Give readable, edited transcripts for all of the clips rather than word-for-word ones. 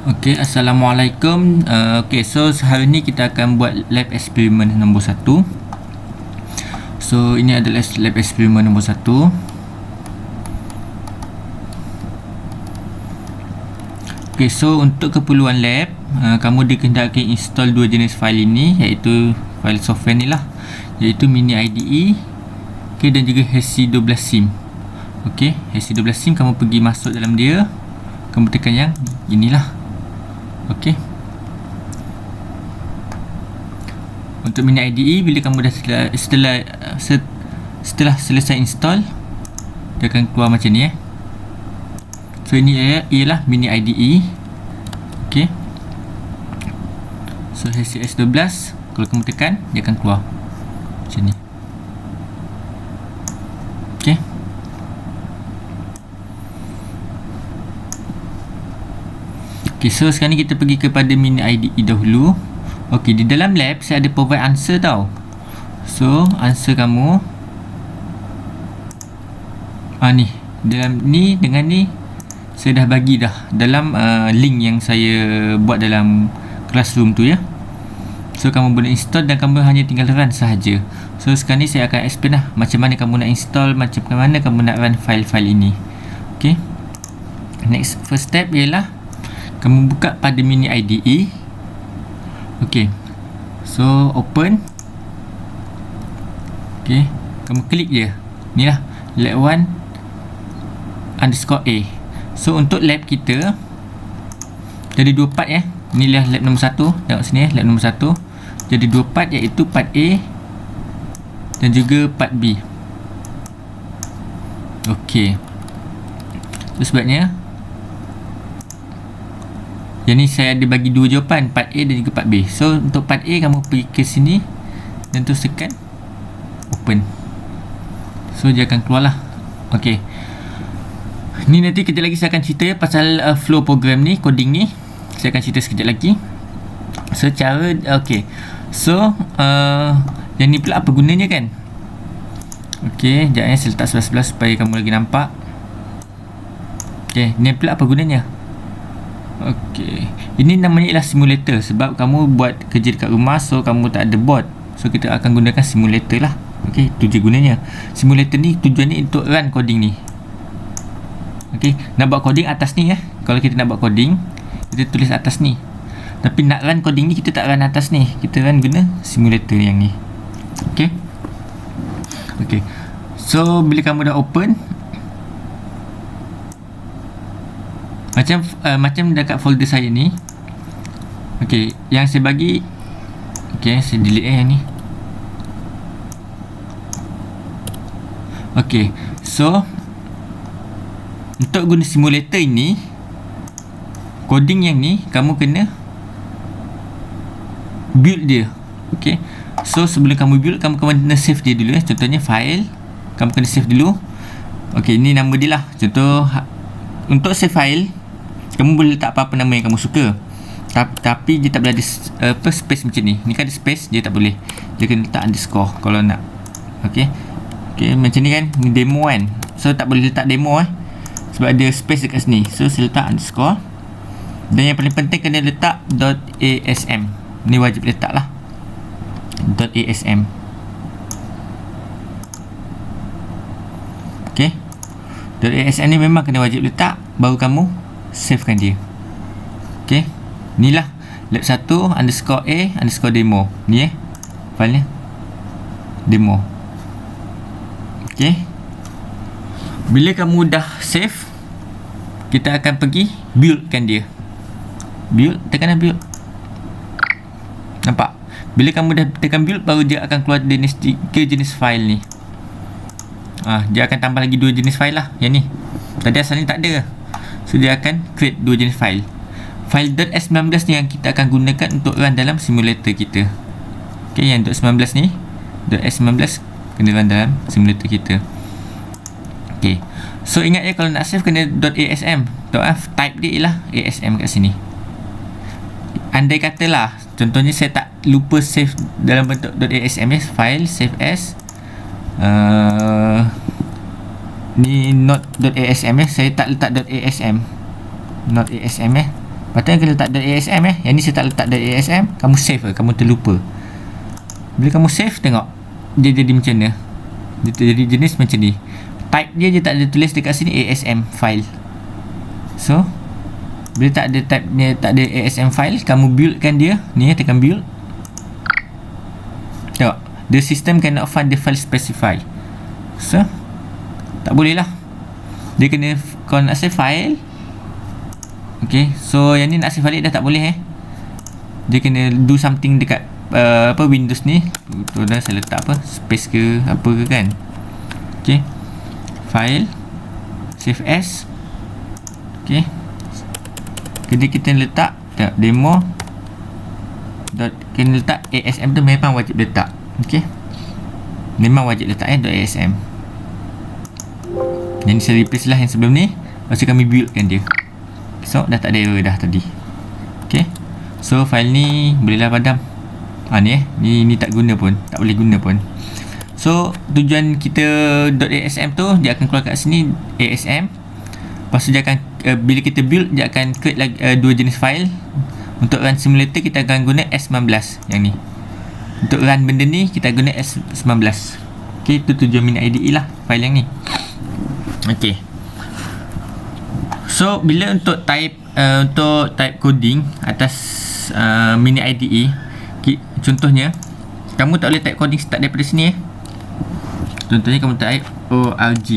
Okey, Assalamualaikum. So hari ni kita akan buat lab eksperimen nombor 1. So ini adalah lab eksperimen nombor 1. Okey, so untuk keperluan lab, kamu dikehendaki install dua jenis fail ini, iaitu fail software ni lah, iaitu mini IDE, dan juga HC12sim. Okey, HC12sim kamu pergi masuk dalam dia, kamu tekan yang inilah. Okey. Untuk mini IDE, bila kamu dah setelah selesai install, dia akan keluar macam ni . So ini ialah mini IDE. Okey. So HCS12, kalau kamu tekan, dia akan keluar macam ni. Okey. Okay, so sekarang ni kita pergi kepada mini IDE dahulu. Okay, di dalam lab saya ada provide answer tau. So answer kamu ni, dalam ni dengan ni saya dah bagi dah dalam link yang saya buat dalam classroom tu ya. So kamu boleh install dan kamu hanya tinggal run sahaja. So sekarang ni saya akan explain lah macam mana kamu nak install, macam mana kamu nak run file-file ini. Okay, next first step ialah kamu buka pada mini IDE. Okey. So open. Okey, kamu klik je. Ni lah lab1 _a. So untuk lab kita jadi dua part ya. Ni lah lab nombor 1. Tengok sini lab nombor 1. Jadi dua part, iaitu part A dan juga part B. Okey. So sebabnya yang ni saya ada bagi dua jawapan, part A dan juga part B. So untuk part A, kamu pergi ke sini dan terus tekan open. So dia akan keluar lah. Ok, ni nanti kejap lagi saya akan cerita pasal flow program ni, coding ni. Saya akan cerita sekejap lagi. So cara, ok, so yang ni pula apa gunanya kan. Ok, sekejap saya letak sebelah-sebelah supaya kamu lagi nampak. Ok, ni pula apa gunanya. Okey, ini namanya ialah simulator sebab kamu buat kerja dekat rumah, so kamu tak ada board. So kita akan gunakan simulator lah. Okey, tu je gunanya. Simulator ni tujuannya untuk run coding ni. Okey, nak buat coding atas ni ya. Kalau kita nak buat coding, kita tulis atas ni. Tapi nak run coding ni, kita tak run atas ni. Kita run guna simulator yang ni. Okey. Okey. So bila kamu dah open, macam dekat folder saya ni. Okey, yang saya bagi, okey, saya delete yang ni. Okey, so untuk guna simulator ini, coding yang ni kamu kena build dia. Okey, so sebelum kamu build, kamu kena save dia dulu ya. Contohnya file, kamu kena save dulu. Okey, ni nama dia lah. Contoh untuk save file, kamu boleh letak apa-apa nama yang kamu suka. Tapi dia tak boleh ada space macam ni. Ni kan ada space, dia tak boleh. Dia kena letak underscore kalau nak. Okey. Okey, macam ni kan. Ni demo kan. So tak boleh letak demo sebab ada space dekat sini. So saya letak underscore. Dan yang paling penting kena letak .asm. Ni wajib letak lah. .asm. Okey. .asm ni memang kena wajib letak, baru kamu savekan dia. Ok, ni lah lab1 _a _demo. Ni filenya demo. Ok, bila kamu dah save, kita akan pergi buildkan dia. Build, tekan build. Nampak? Bila kamu dah tekan build, baru dia akan keluar jenis file ni. Dia akan tambah lagi dua jenis file lah. Yang ni tadi asalnya tak ada. So dia akan create dua jenis file. File .s19 ni yang kita akan gunakan untuk run dalam simulator kita. Ok, yang .19 ni, .s19 kena run dalam simulator kita. Ok, so ingat ya, kalau nak save kena .asm. Type dia ialah asm kat sini. Andai katalah, contohnya saya tak lupa save dalam bentuk .asm ya, file save as ni not .asm saya tak letak .asm, not asm Patutnya kena letak .asm Yang ni saya tak letak .asm. Kamu save kamu terlupa. Bila kamu save, tengok dia jadi macam mana. Dia jadi jenis macam ni. Type dia tak ada tulis dekat sini ASM file. So bila tak ada type dia, tak ada ASM file, kamu buildkan dia. Ni tekan build. Tengok, the system cannot find the file specify. So tak boleh lah. Dia kena, kalau nak save file, okay, so yang ni nak save balik dah tak boleh Dia kena do something dekat Windows ni. Betul dah, saya letak space ke apa ke kan. Okay, file, save as. Okay, jadi kita letak demo kena letak ASM tu, memang wajib letak. Okay, memang wajib letak .asm. Yang ni saya replace lah yang sebelum ni. Lepas tu kami buildkan dia. So dah tak ada error dah tadi. Okay, so file ni bolehlah padam. Ni tak guna pun, tak boleh guna pun. So tujuan kita .asm tu, dia akan keluar kat sini ASM. Lepas tu dia akan bila kita build, dia akan create lagi dua jenis file. Untuk run simulator kita akan guna S19 yang ni. Untuk run benda ni kita guna S19. Okay, itu tujuan mini IDE lah file yang ni. Okay, so bila untuk type coding atas mini IDE, contohnya kamu tak boleh type coding start daripada sini Contohnya kamu type org.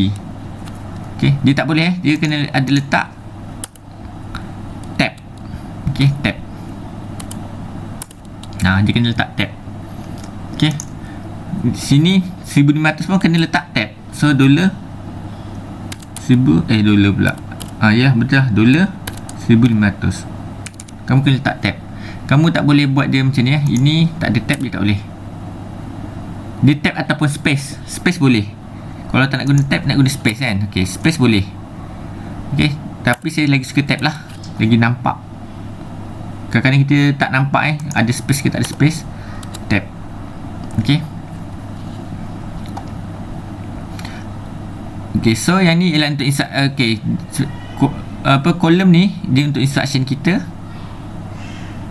Okay, dia tak boleh dia kena ada letak tab. Okay, tab. Dia kena letak tab. Okay, sini 1500 pun kena letak tab. So $1000 $, pula. Ya, betul lah, $1500. Kamu kena letak tab. Kamu tak boleh buat dia macam ni Ini tak ada tab, dia tak boleh. Dia tab ataupun space. Space boleh. Kalau tak nak guna tab, nak guna space kan. Okay, space boleh. Okay, tapi saya lagi suka tab lah, lagi nampak. Kadang-kadang kita tak nampak ada space ke tak ada space. Tab. Okay. Okay, so yang ni ialah untuk okay, kolom ni dia untuk instruction kita.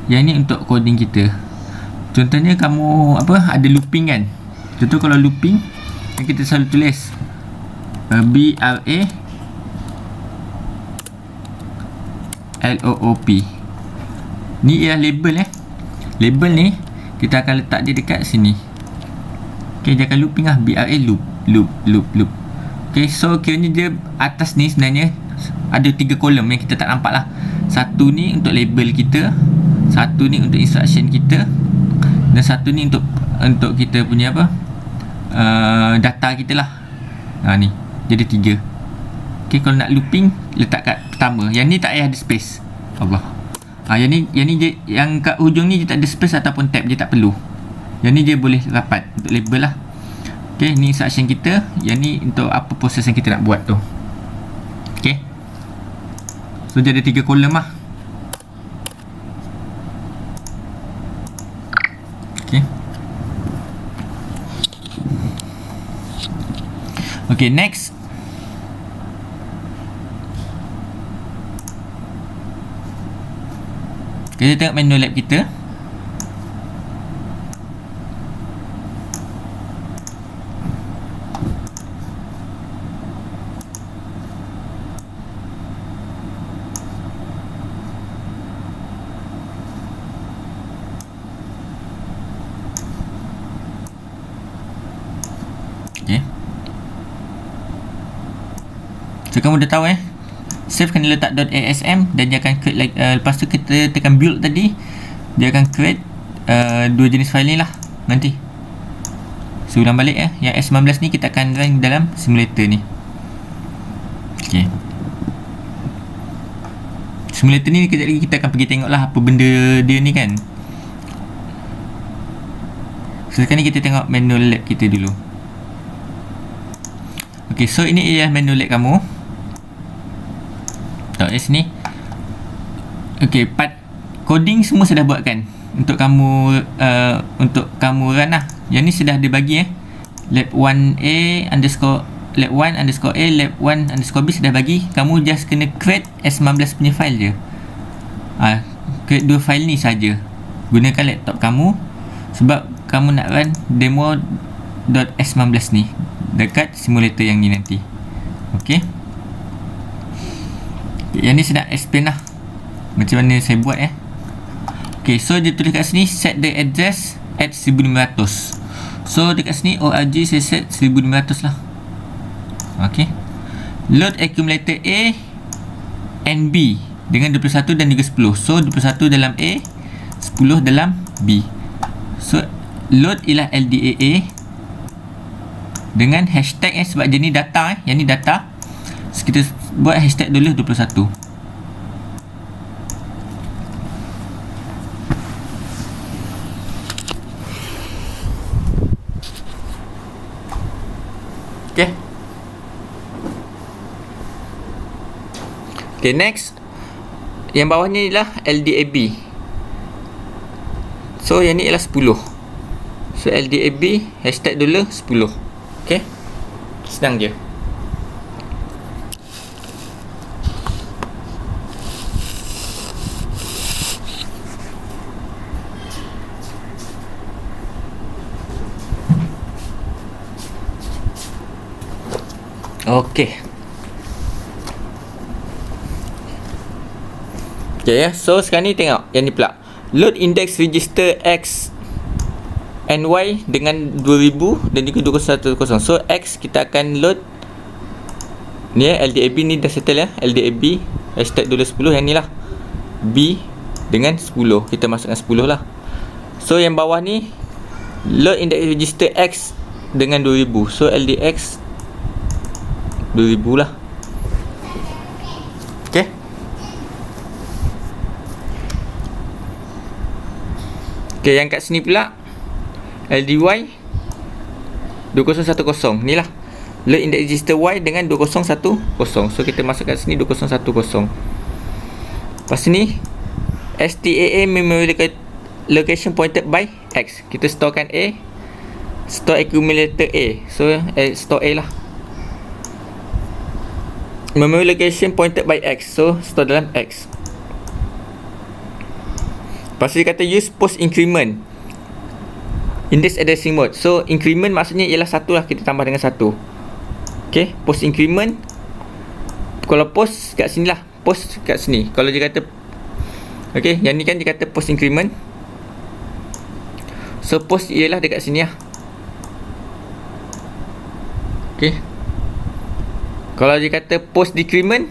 Yang ni untuk coding kita. Contohnya kamu ada looping kan. Contoh kalau looping, yang kita selalu tulis BRA LOOP. Ni ialah label Label ni kita akan letak dia dekat sini. Okay, dia akan looping BRA loop. Okay, so kiranya dia atas ni sebenarnya ada 3 kolom yang kita tak nampak lah. Satu ni untuk label kita, satu ni untuk instruction kita, dan satu ni untuk kita punya data kita lah. Ni jadi 3. Okay, kalau nak looping letak kat pertama. Yang ni tak payah ada space. Allah. Yang ni yang kat hujung ni dia tak ada space ataupun tab, dia tak perlu. Yang ni dia boleh rapat untuk label lah. Okay, ni instruction kita. Yang ni untuk apa proses yang kita nak buat tu. Okay, so dia ada 3 kolom lah. Okay. Okay, next. Kita tengok menu lab kita. Okay. So kamu dah tahu save kena letak .asm dan dia akan create lepas tu kita tekan build tadi, dia akan create dua jenis file ni lah nanti. So ulang balik yang S19 ni kita akan run dalam simulator ni. Okay, simulator ni kejap lagi kita akan pergi tengok lah apa benda dia ni kan. So sekarang ni kita tengok menu lab kita dulu. Okay, so ini ialah menu lab kamu. Tengok di sini. Okay, part coding semua sudah buat kan untuk kamu run lah. Yang ni sudah dia bagi lab 1A underscore lab 1 underscore A lab 1 underscore B sudah bagi. Kamu just kena create S19 punya file je. create 2 file ni saja. Gunakan laptop kamu sebab kamu nak run demo.s19 ni dekat simulator yang ni nanti. Okey. Yang ni saya nak explain lah macam mana saya buat Okay, so dia tulis kat sini set the address at 1500. So dekat sini org saya set 1500 lah. Okay, load accumulator A and B dengan 21 dan juga 10. So 21 dalam A, 10 dalam B. So load ialah LDAA dengan hashtag sebab dia ni data yang ni data. So kita buat hashtag dulu 21. Okay, next yang bawah ni ialah LDAB. So yang ni ialah 10. So LDAB hashtag dulu 10. Okay, senang je. Okay. Okay ya, so sekarang ni tengok yang ni pula. Load index register X and Y dengan 2000 dan juga 2110. So X kita akan load ni LDAB ni dah settle ya. LDAB hashtag dulu 10 yang ni lah. B dengan 10. Kita masukkan 10 lah. So yang bawah ni load index register X dengan 2000. So LDX 2000 lah. Okay. Okay, yang kat sini pula LDY 2010 ni lah. Load index register Y dengan 2010. So kita masuk kat sini 2010. Lepas ni STAA memory location pointed by X. Kita storekan A, store accumulator A. So store A lah. Memory location pointed by X. So store dalam X. Lepas tu dia kata use post increment index addressing mode. So increment maksudnya ialah 1 lah, kita tambah dengan 1. Okay, post increment. Kalau post kat sini lah, post kat sini. Kalau dia kata okay, yang ni kan dia kata post increment. So post ialah dekat sini lah. Okay. Kalau dia kata post decrement,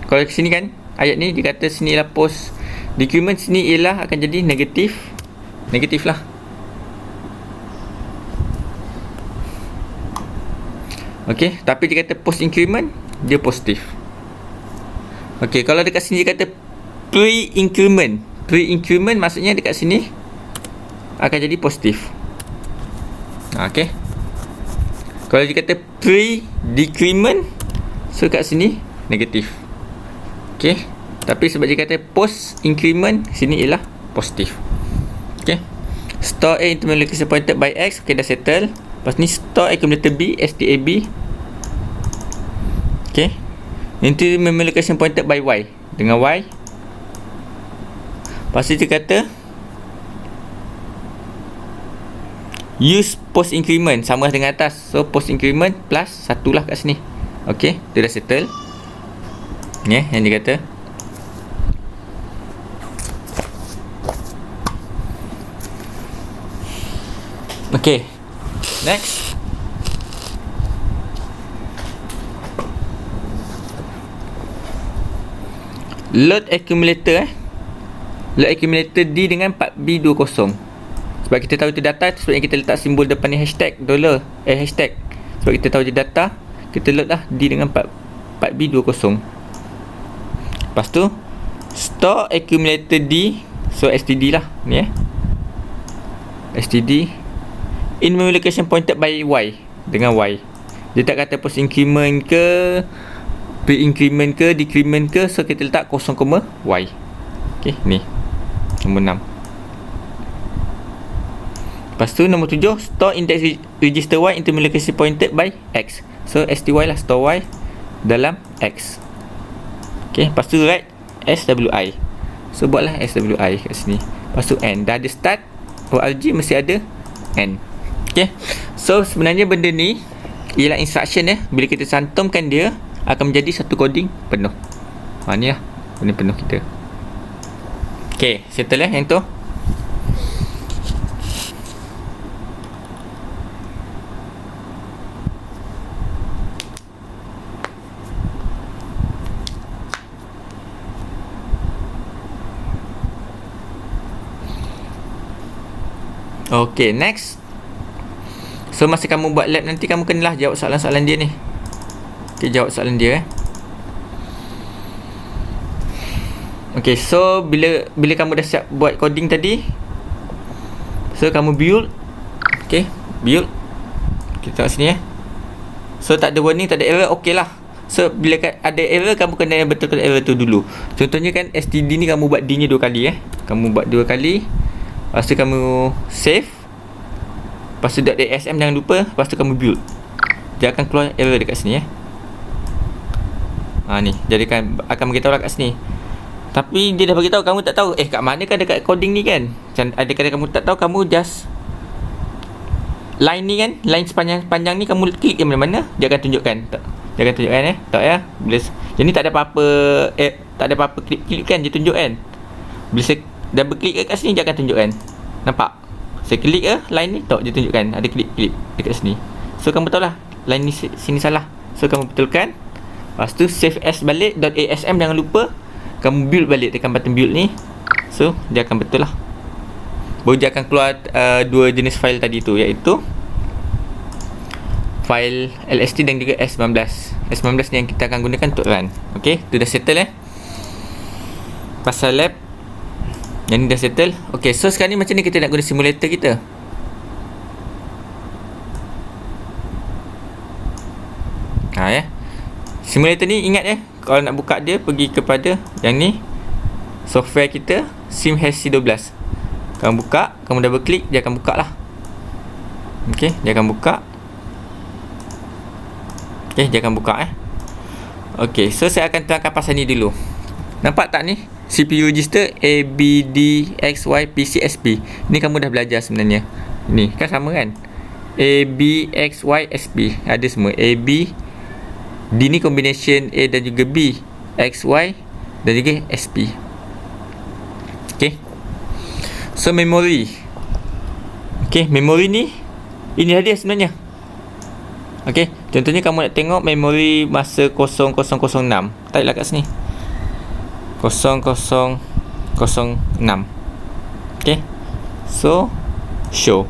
kalau ke sini kan ayat ni dia kata sini lah post decrement, sini ialah akan jadi negatif. Negatif lah. Okay, tapi dia kata post increment, dia positif. Okay, kalau dekat sini dia kata pre-increment. Pre-increment maksudnya dekat sini akan jadi positif. Okay. Kalau dia kata pre-decrement, so kat sini negatif. Okay. Tapi sebab dia kata post increment, sini ialah positif. Okay. Store A into memory location pointed by X. Okay, dah settle. Lepas ni store accumulator B, STAB. Okay. Into memory location pointed by Y, dengan Y. Lepas tu dia kata use post increment, sama dengan atas. So post increment plus 1 lah kat sini. Okay, dia dah settle. Ni yang dia kata. Okay, next. Load accumulator load accumulator D dengan 4B20. Sebab kita tahu itu data, sebab kita letak simbol depan ni hashtag dollar, hashtag. Sebab kita tahu je data, kita load lah D dengan 4B20. Lepas tu store accumulator D, so STD lah ni STD in memory location pointed by Y, dengan Y. Dia tak kata post increment ke, pre-increment ke, decrement ke. So kita letak 0, Y. Okay, ni nombor 6. Lepas tu nombor 7, store index register Y into memory location pointed by X. So STY lah, store Y dalam X. Okay, lepas tu write SWI. So buatlah SWI kat sini. Lepas tu N. Dah ada start, ORG mesti ada N. Okay. So sebenarnya benda ni ialah instruction bila kita cantumkan dia akan menjadi satu coding penuh. Ni lah benda penuh kita. Okay, settle yang tu. Okay, next. So masa kamu buat lab nanti, kamu kenalah jawab soalan-soalan dia ni. Okay, jawab soalan dia. Okay, so bila kamu dah siap buat coding tadi, so kamu build. Okay, build. Kita tengok sini So tak ada warning, tak ada error, okay lah. So bila ada error, kamu kena betulkan error tu dulu. Contohnya kan std ni kamu buat D nya 2 kali Kamu buat 2 kali. Lepas tu kamu save. Lepas tu .asm jangan lupa. Lepas tu kamu build. Dia akan keluar error dekat sini ni. Jadi akan beritahu lah kat sini. Tapi dia dah beritahu, kamu tak tahu kat mana kan dekat coding ni kan. Ada kadang kamu tak tahu, kamu just line ni kan, line sepanjang ni kamu klik yang mana-mana, dia akan tunjukkan. Dia akan tunjukkan tak bila, jadi tak ada apa-apa tak ada apa-apa klik kan, dia tunjuk kan. Bila saya double klik kat sini, dia akan tunjukkan. Nampak? Saya klik line ni, dia tunjukkan ada klik dekat sini. So kamu tahu lah line ni sini salah. So kamu betulkan. Lepas tu save as balik .asm jangan lupa. Kamu build balik, tekan button build ni. So dia akan betul lah. Baru dia akan keluar 2 jenis file tadi tu, iaitu file LST dan juga S19. S19 ni yang kita akan gunakan untuk run. Okay, tu dah settle pasal lab. Yang ni dah settle. Okay, so sekarang ni macam ni kita nak guna simulator kita. Simulator ni ingat kalau nak buka dia, pergi kepada yang ni, software kita, SimHC12. Kamu buka, kamu double klik, dia akan buka lah. Okay, dia akan buka. Okay, dia akan buka Okay, so saya akan terangkan pasal ni dulu. Nampak tak ni? CPU register ABDXYPCSP. Ni kamu dah belajar sebenarnya. Ni kan sama kan? ABXYSP. Ada semua. AB, D ni combination A dan juga B, XY dan juga SP. Okay. So memory. Okay, memory ni inilah dia sebenarnya. Okay, contohnya kamu nak tengok memori masa 0006. Taiklah kat sini 0006. Okay, so show.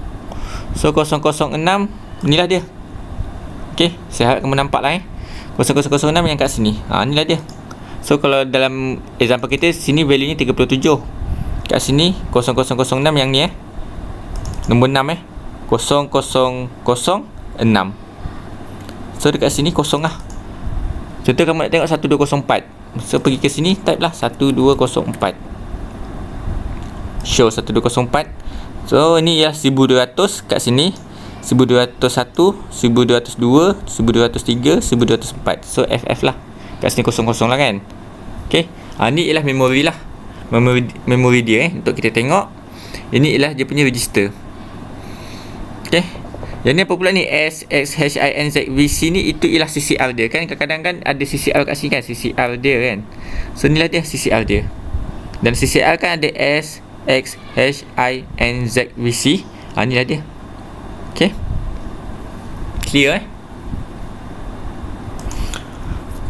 So 006 inilah dia. Okay, saya harap kamu nampak lah 0006 yang kat sini. Inilah dia. So kalau dalam example kita, sini value ni 37. Kat sini 0006 yang ni nombor 6 0006. So dekat sini kosong lah. Contoh kamu nak tengok 1204. So pergi ke sini, type lah 1204. Show 1204. So ni ialah 1200 kat sini, 1201, 1202, 1203, 1204. So FF lah. Kat sini kosong-kosong lah kan. Okay, ni ialah memori lah. Memori dia untuk kita tengok. Ini ialah dia punya register. Okay, yang ni apa pula ni? SXHINZVC ni, itu ialah CCR dia kan. Kadang-kadang kan ada CCR kat sini kan, CCR dia kan. So inilah dia CCR dia. Dan CCR kan ada SXHINZVC. Inilah dia. Okay, clear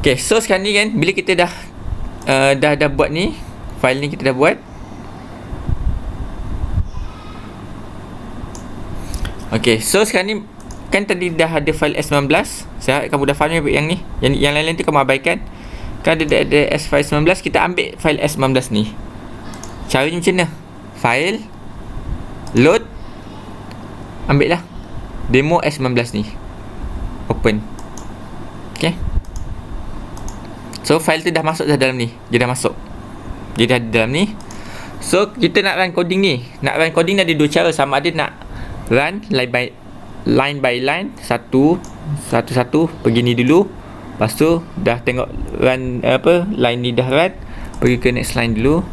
Okay, so sekarang ni kan, bila kita dah buat ni, file ni kita dah buat. Okay, so sekarang ni kan tadi dah ada file S19. Saya harap kamu dah faham yang ni. Yang lain-lain tu kamu abaikan. Kan ada S file 19, kita ambil file S19 ni. Caranya macam mana? File, load, ambil lah demo S19 ni, open. Okay, so file tu dah masuk dah dalam ni. Dia dah masuk, dia dah di dalam ni. So kita nak run coding ni. Nak run coding ni ada dua cara. Sama ada nak run line by line, satu pergi ni dulu. Lepas tu dah tengok run line ni dah run, pergi ke next line dulu.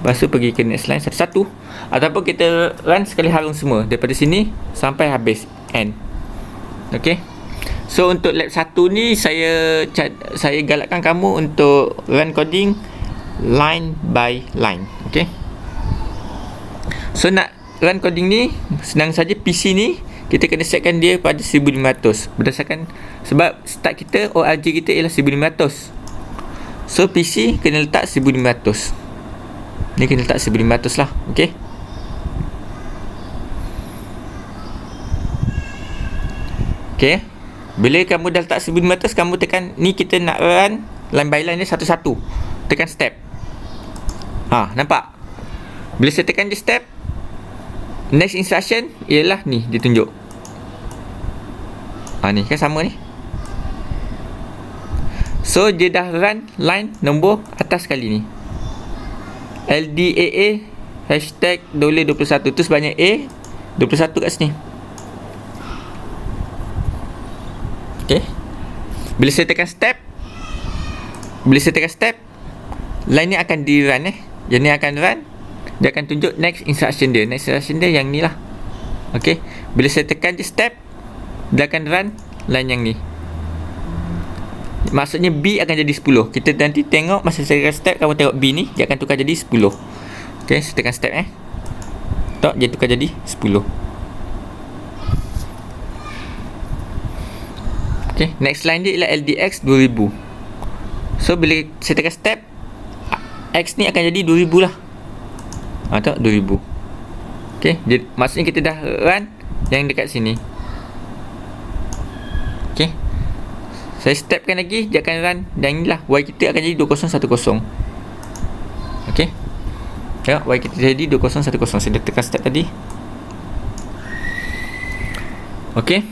Lepas tu pergi ke next line satu-satu, ataupun kita run sekali harung semua daripada sini sampai habis end. Okey. So untuk lab 1 ni saya galakkan kamu untuk run coding line by line. Okey. So nak run coding ni senang saja. PC ni kita kena setkan dia pada 1500 berdasarkan sebab start kita ORG kita ialah 1500. So PC kena letak 1500. Ni kena letak 1500 lah. Okey. Okey. Bila kamu dah letak 1500, kamu tekan ni, kita nak run line by line ni satu-satu. Tekan step. Nampak? Bila saya tekan je step, next instruction ialah ni ditunjuk. Ni kan sama ni. So dia dah run line nombor atas kali ni. LDAA hashtag $21 tu sebanyak A 21 kat sini. Okay. Bila saya tekan step, line ni akan di run Yang ni akan run. Dia akan tunjuk next instruction dia. Next instruction dia yang ni lah. Okay. Bila saya tekan je step, dia akan run line yang ni. Maksudnya B akan jadi 10. Kita nanti tengok masa saya tekan step, kamu tengok B ni, dia akan tukar jadi 10. Okay, saya tekan step Tok, dia tukar jadi 10. Okay, next line dia ialah LDX 2000. So bila saya tekan step, X ni akan jadi 2000 lah. Tok, 2000. Okay, maksudnya kita dah run yang dekat sini. Okay, saya stepkan lagi, dia akan run dan inilah Y kita akan jadi 2010. Okay, tengok Y kita jadi 2010. Saya dah tekan step tadi. Okay,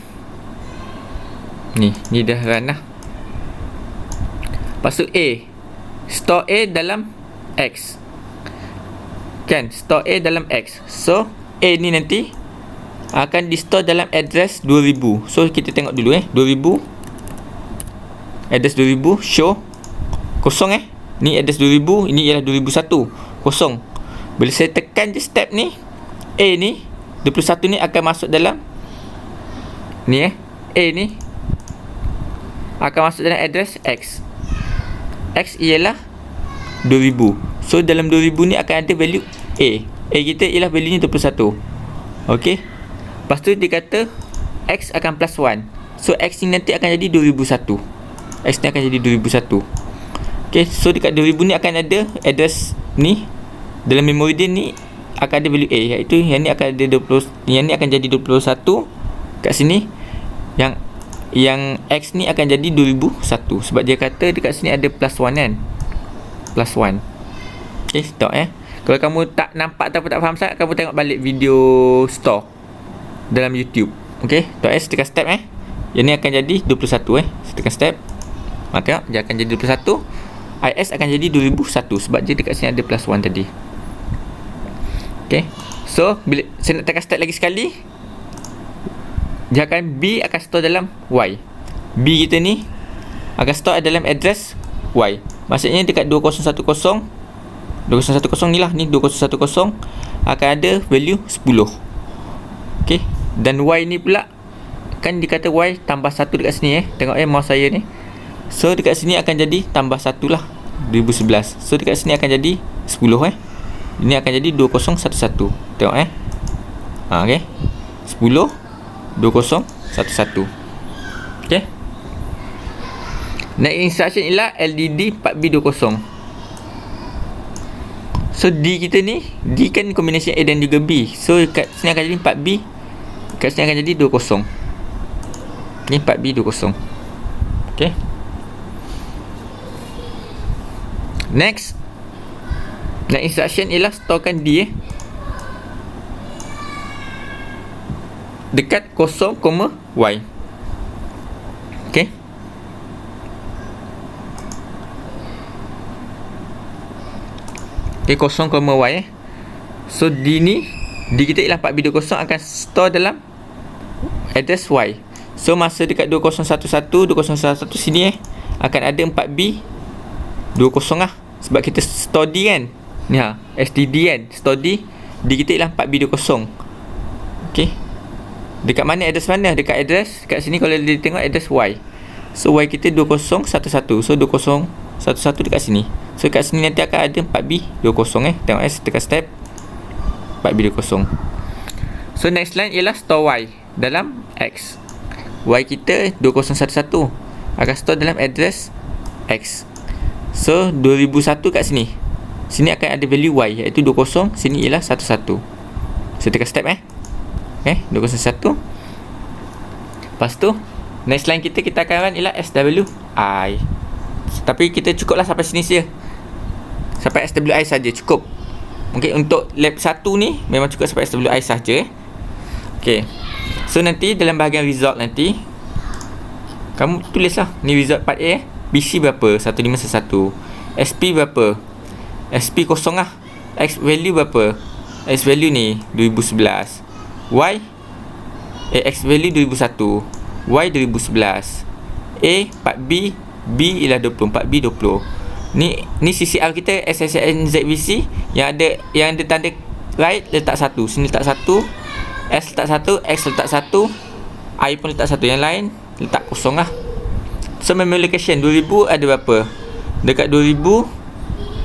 ni dah run lah. Lepas tu A, store A dalam X, kan, store A dalam X. So A ni nanti akan di store dalam address 2000. So kita tengok dulu 2000, address 2000 show kosong ni address 2000, ini ialah 2001 kosong. Bila saya tekan je step ni, A ni 21 ni akan masuk dalam ni A ni akan masuk dalam address X. X ialah 2000. So dalam 2000 ni akan ada value A. A kita ialah value ni 21. Okey. Lepas tu dia kata X akan plus 1. So X ni nanti akan jadi 2001. X ni akan jadi 2001. Okey, so dekat 2000 ni akan ada address ni. Dalam memori dia ni akan ada value A, iaitu yang ni akan ada 20, yang ni akan jadi 21 kat sini. Yang X ni akan jadi 2001 sebab dia kata dekat sini ada plus 1 kan. Plus 1. Okey, stop Kalau kamu tak nampak ataupun tak faham sangat, kamu tengok balik video store dalam YouTube. Okey, S tekan step yang ni akan jadi 21 Saya tekan step. Tengok, dia akan jadi 21. IS akan jadi 2001 sebab dia dekat sini ada plus 1 tadi. Okey. So, bila saya nak tekan step lagi sekali, dia akan B akan store dalam Y. B kita ni akan store dalam address Y. Maksudnya dekat 2010 ni lah, ni 2010 akan ada value 10. Okey. Dan Y ni pula kan dikata Y tambah 1 dekat sini Tengok mouse saya ni. So dekat sini akan jadi tambah 1 lah, 2011. So dekat sini akan jadi 10 Ini akan jadi 2011. Tengok okey. 10 2011. Okey. Next instruction ialah LDD 4B20. So D kita ni, D kan combination A dan juga B. So kat sini akan jadi 4B. Kat sini akan jadi 20. Ni 4B20. Okey. Next instruction ialah storekan D dekat 0, Y. Okey. Okay, 0, Y So D ni, D kita ialah 4B20 akan store dalam address Y. So masa dekat 2011 sini akan ada 4B20 lah sebab kita store D kan. Ni std kan, std D kita ialah 4B20. Okey, dekat mana address mana? Dekat address kat sini kalau dia tengok address Y. So Y kita 2011. So 2011 dekat sini. So kat sini nanti akan ada 4B20 Tengok tekan step 4B20. So next line ialah store Y dalam X. Y kita 2011 akan store dalam address X. So 2001 kat sini. Sini akan ada value Y iaitu 20, sini ialah 11. So tekan step 2001. Lepas tu next line kita akan run ialah SWI. Tapi kita cukuplah sampai sini saja. Sampai SWI saja cukup. Okey, untuk lab 1 ni memang cukup sampai SWI saja. Okey. So nanti dalam bahagian result nanti kamu tulislah ni result part A. BC berapa? 1511. SP berapa? SP kosong lah. X value berapa? X value ni 2011. Y X value 2001. Y 2011. A 4B, B ialah 20, 4B 20. Ni CCR kita SSNZVC yang ada tanda right letak 1. Sini letak 1, S letak 1, X letak 1, I pun letak 1. Yang lain letak kosong lah. So memory location 2000 ada berapa? Dekat 2000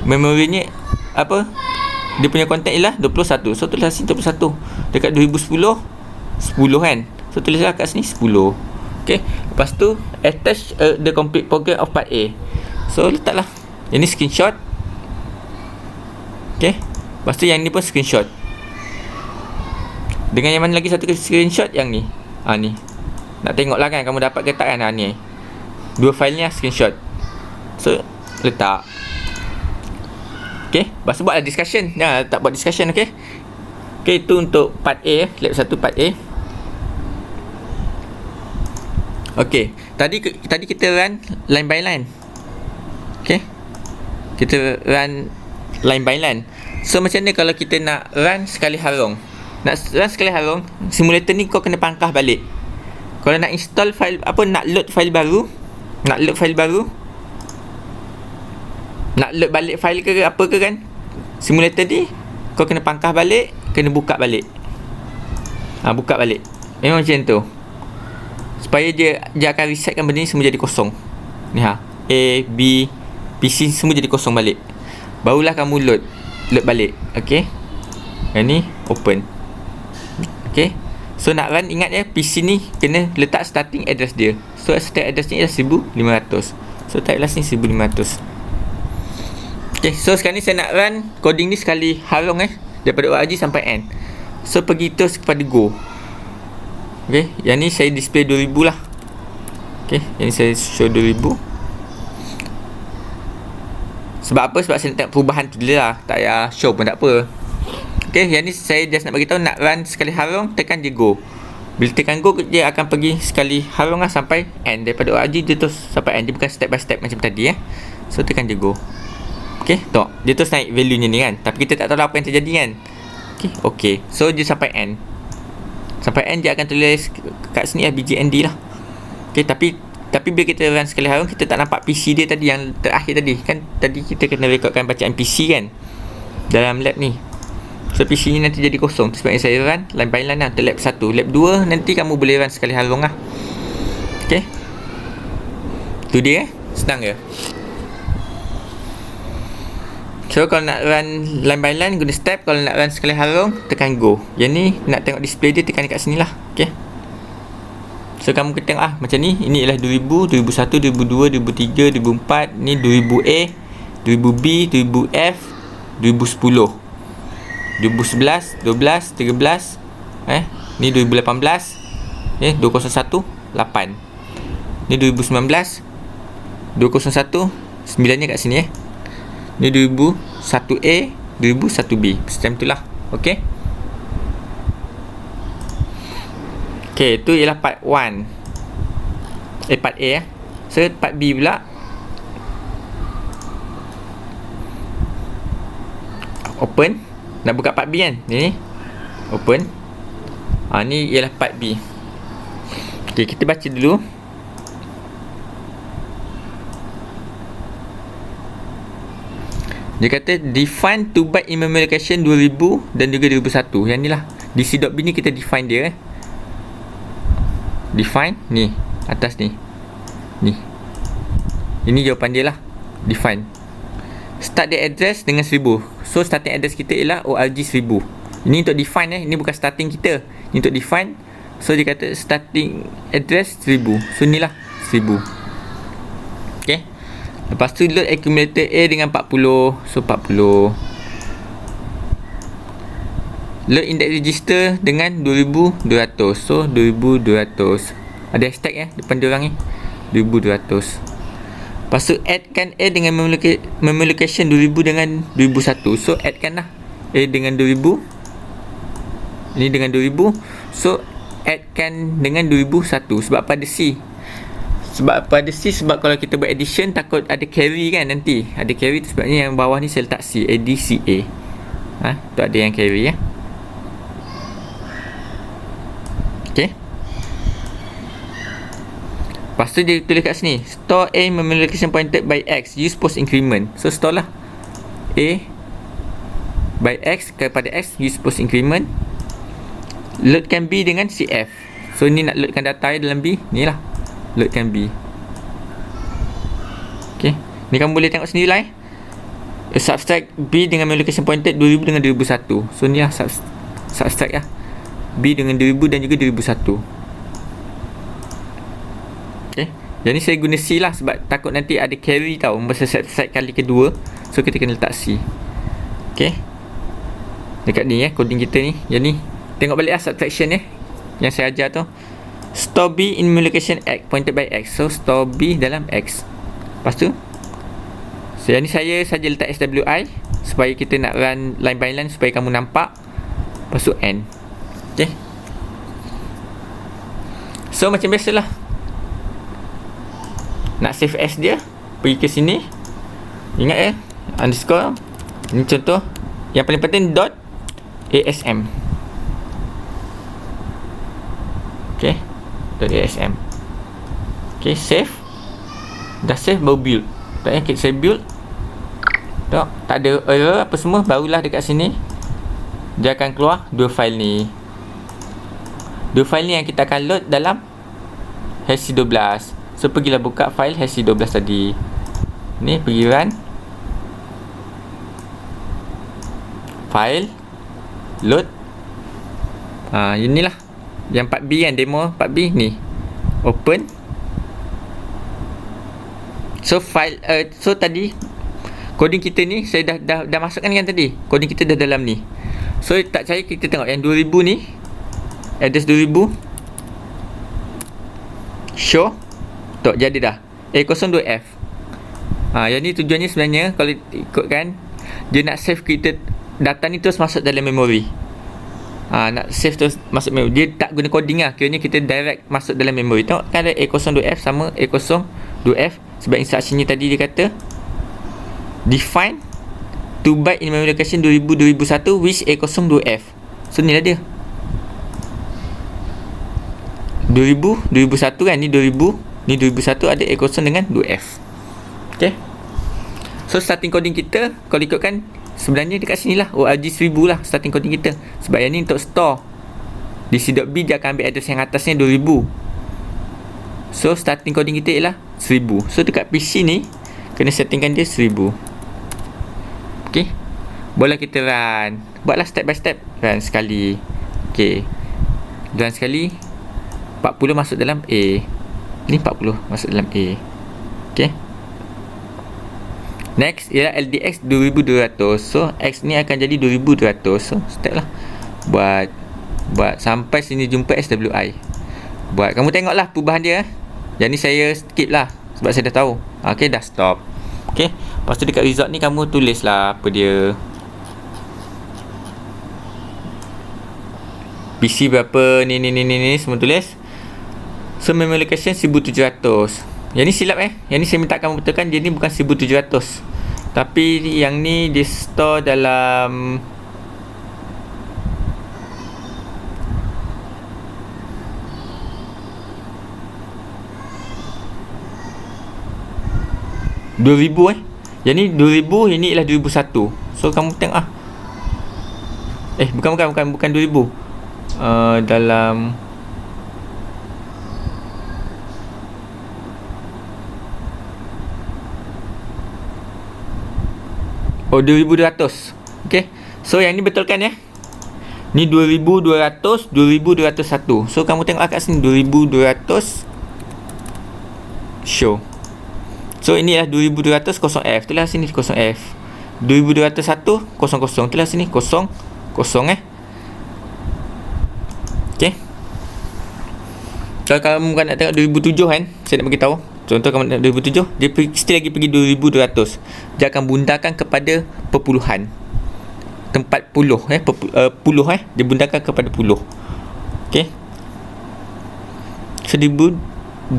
memorinya apa? Dia punya content ialah 21. So tulislah sini 21. Dekat 2010 10 kan. So tulislah kat sini 10. Okay. Lepas tu attach the complete program of part A. So letaklah. Yang ni screenshot. Okay. Lepas tu yang ni pun screenshot. Dengan yang mana lagi satu screenshot? Yang ni. Ni. Nak tengok lah kan kamu dapat ke tak kan? Ni. Dua filenya screenshot. So letak. Okay. Lepas tu buatlah discussion. Jangan tak buat discussion. Okay. Okay, itu untuk part A. Lab 1 part A. Okay. Tadi kita run line by line. Okay. Kita run line by line. So macam ni kalau kita nak run sekali harung. Nak run sekali harung, simulator ni kau kena pangkah balik. Kalau nak install file nak load file baru, nak load balik file ke apa ke kan, simulator ni kau kena pangkah balik, kena buka balik. Buka balik. Memang macam tu. Supaya dia akan resetkan benda ni semua jadi kosong. Ni A, B, PC semua jadi kosong balik. Barulah kamu load balik. Okey. Yang ni open. Okey. So nak run, ingat ya, PC ni kena letak starting address dia. So starting address ni ialah 1500. So type lah sini 1500. Okay, so sekarang ni saya nak run coding ni sekali harung daripada ORG sampai end. So pergi terus kepada Go. Okay, yang ni saya display 2000 lah. Okay, yang ni saya show 2000. Sebab apa? Sebab saya nak tengok perubahan tu dulu lah. Tak payah show pun tak apa. Okay, yang ni saya just nak beritahu nak run sekali harung, tekan je Go. Bila tekan Go, dia akan pergi sekali harung lah sampai end. Daripada ORG dia terus sampai end. Dia bukan step by step macam tadi So tekan je Go. Okay, tengok. Dia terus naik value ni kan. Tapi kita tak tahu apa yang terjadi kan. Okay. So dia sampai end. Sampai end dia akan tulis kat sini BGND lah. Okay, tapi bila kita run sekali harung, kita tak nampak PC dia tadi yang terakhir tadi. Kan tadi kita kena rekodkan bacaan PC kan dalam lab ni. So PC ni nanti jadi kosong. Sebab yang saya run line by line lah untuk lab 1. Lab 2 nanti kamu boleh run sekali harung lah. Okay. Tu dia senang ke? So kalau nak run line by line guna step. Kalau nak run sekali harung tekan Go. Yang ni nak tengok display dia, tekan dekat sini lah. Okay. So kamu kena tengok macam ni. Ini ialah 2000, 2001, 2002, 2003, 2004. Ni 2000A, 2000B, 2000F, 2010, 2011, 12, 13. Ni 2018. 2001, 8. Ni 2019, 2001, 9 nya kat sini Ni 2001A, 2001B. Macam itulah. Okay. Okay, itu ialah part 1. Part A So part B pula. Open. Nak buka part B kan. Ni open. Ni ialah part B. Okay, kita baca dulu. Dia kata define 2 byte in memory location 2000 dan juga 2001. Yang ni lah. DC.B ni kita define dia. Define ni atas ni. Ni. Ini jawapan dia lah. Define. Start the address dengan 1000. So starting address kita ialah ORG 1000. Ini untuk define Ini bukan starting kita. Ini untuk define. So dia kata starting address 1000. So ni lah 1000. Okay. Lepas tu load accumulator A dengan 40. So 40. Load index register dengan 2200. So 2200. Ada hashtag depan diorang ni. 2200. Lepas tu addkan A dengan memory location 2000 dengan 2001. So addkan lah A dengan 2000. Ini dengan 2000. So addkan dengan 2001. Sebab apa ada C? Sebab apa ada C? Sebab kalau kita buat addition takut ada carry kan nanti. Ada carry tu sebabnya yang bawah ni saya letak C. ADCA. Tu ada yang carry Okay. Lepas tu dia tulis kat sini, store A memory location pointed by X, use post increment. So store lah A by X kepada X, use post increment. Loadkan B dengan CF. So ni nak loadkan data dalam B. Ni lah loadkan B. Okay. Ni kamu boleh tengok sendiri lah subtract B dengan memory location pointed 2000 dengan 2001. So ni lah subtract lah B dengan 2000 dan juga 2001. Okay. Yang ni saya guna C lah sebab takut nanti ada carry tau masa subtract kali kedua. So kita kena letak C. Okay. Dekat ni coding kita ni. Yang ni tengok balik lah subtraction yang saya ajar tu. Store B in memory location X pointed by X. So store B dalam X. Lepas tu yang ni saya saja letak SWI supaya kita nak run line by line supaya kamu nampak. Lepas tu N. Okay. So macam biasalah, nak save as dia, pergi ke sini. Ingat underscore. Ini contoh. Yang paling penting dot ASM. Okay. Dot ASM. Okay, save. Dah save baru build. Tak payah kita save build. Tak ada error apa semua. Barulah dekat sini dia akan keluar dua file ni. Dua file ni yang kita akan load dalam HC12. So pergilah buka file HC12 tadi. Ni pergi run. File load. Inilah yang 4B kan, demo 4B ni. Open. So file so tadi coding kita ni saya dah masukkan kan tadi. Coding kita dah dalam ni. So tak percaya kita tengok yang 2000 ni, address 2000 show tok jadi dah A02F. Yang ni tujuannya sebenarnya kalau ikutkan dia nak save kita data ni terus masuk dalam memori. Nak save terus masuk memori. Dia tak guna coding lah. Kiranya kita direct masuk dalam memori. Tengok kan ada A02F sama A02F. Sebab instruction ni tadi dia kata define 2 byte in memory location 2000-2001 which A02F. So ni lah dia 2000-2001 kan. Ni 2000, ni 2001, ada A0 dengan 2F. Okay. So starting coding kita kalau ikutkan sebenarnya dekat sini lah ORG 1000 lah starting coding kita. Sebab yang ni untuk store DC.B dia akan ambil address yang atasnya 2000. So starting coding kita ialah 1000. So dekat PC ni kena settingkan dia 1000. Okay. Boleh kita run. Buatlah step by step. Run sekali. Okay. Run sekali. 40 masuk dalam A. Ni 40 masuk dalam A. Okay. Next ialah LDX 2200. So X ni akan jadi 2200. So step lah. Buat sampai sini jumpa SWI. Buat. Kamu tengoklah perubahan dia. Yang ni saya skip lah sebab saya dah tahu. Okay, dah stop. Okay. Lepas tu dekat result ni kamu tulislah apa dia. PC berapa ni semua tulis. So memory location 1700. Yang ni silap Yang ni saya minta kamu betulkan, dia ni bukan 1700. Tapi yang ni dia store dalam 2000 Yang ni 2000, ini ialah 2001. So kamu tengok bukan 2000. Dalam Oh, 2200. Okay. So yang ni betulkan ya. Ni 2200, 2201. So kamu tengok kat sini 2200 show. So ini adalah 2200 0F. Itulah sini 0F. 2201 00. Itulah sini 00 Okay. Kalau kamu kan nak tengok 2007 kan, saya nak bagi tahu. Contoh kamu nak 2007, dia still lagi pergi 2200. Dia akan bundakan kepada perpuluhan. Tempat puluh dia bundakan kepada puluh. Okey. So 2200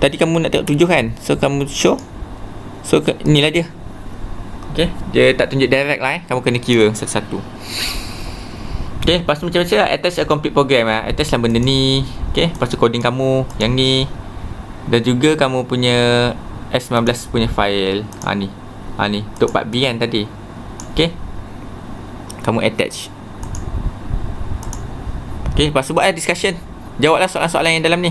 tadi kamu nak tengok 7 kan. So kamu show. So inilah dia. Okey, dia tak tunjuk direct lah kamu kena kira satu-satu. Okey, lepas tu macam-macam lah. Attach a complete program attach lah benda ni. Okey, lepas tu coding kamu yang ni. Dan juga kamu punya S19 punya file. Ni untuk part B kan tadi. Okey, kamu attach. Okey, lepas tu buat discussion. Jawablah soalan-soalan yang dalam ni.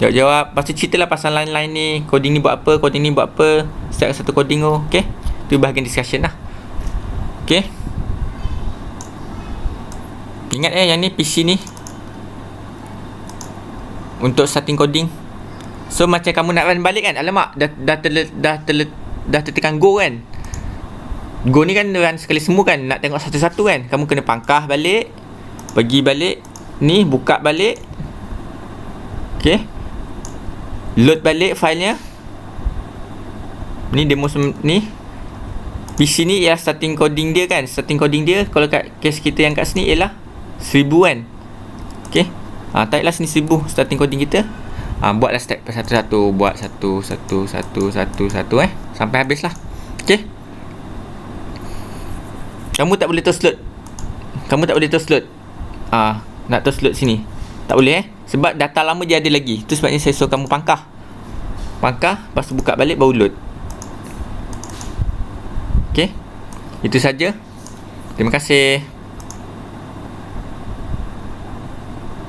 Jawab. Lepas tu ceritalah pasal line-line ni. Coding ni buat apa, coding ni buat apa. Setiap satu coding tu. Okey, tu bahagian discussion lah. Okey, ingat yang ni PC ni untuk starting coding. So macam kamu nak run balik kan, alamak dah tertekan go kan. Go ni kan run sekali semua kan, nak tengok satu-satu kan. Kamu kena pangkah balik, pergi balik ni, buka balik. Okay, load balik filenya. Ni demo ni PC ni ialah starting coding dia kan. Starting coding dia kalau kat case kita yang kat sini ialah 1000 kan. Okay, type lah sini 1000 starting coding kita. Buatlah step satu-satu. Buat satu sampai habis lah. Okay, kamu tak boleh terus load. Nak terus load sini tak boleh sebab data lama dia ada lagi. Itu sebabnya saya suruh kamu pangkah. Lepas tu buka balik baru load. Okay, itu saja. Terima kasih.